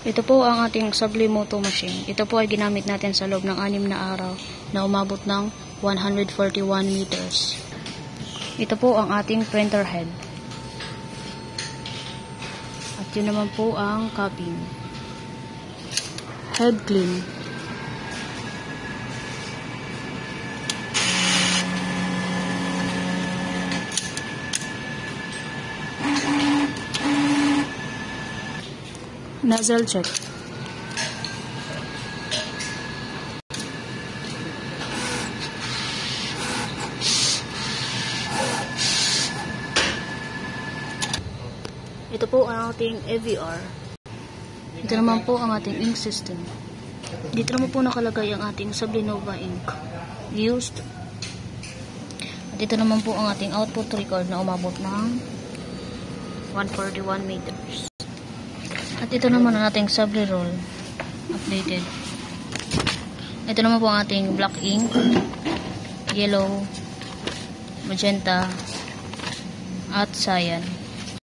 Ito po ang ating Sublimoto machine. Ito po ay ginamit natin sa loob ng 6 na araw na umabot ng 141 meters. Ito po ang ating printer head. At yun naman po ang capping. Head clean. Nozzle check. Ito po ang ating AVR. Ito naman po ang ating ink system. Dito naman po nakalagay ang ating Sublinova ink used. At ito naman po ang ating output record na umabot ng 141 meters. At ito naman ang ating Subli roll updated. Ito naman po ang ating black ink, yellow, magenta, at cyan.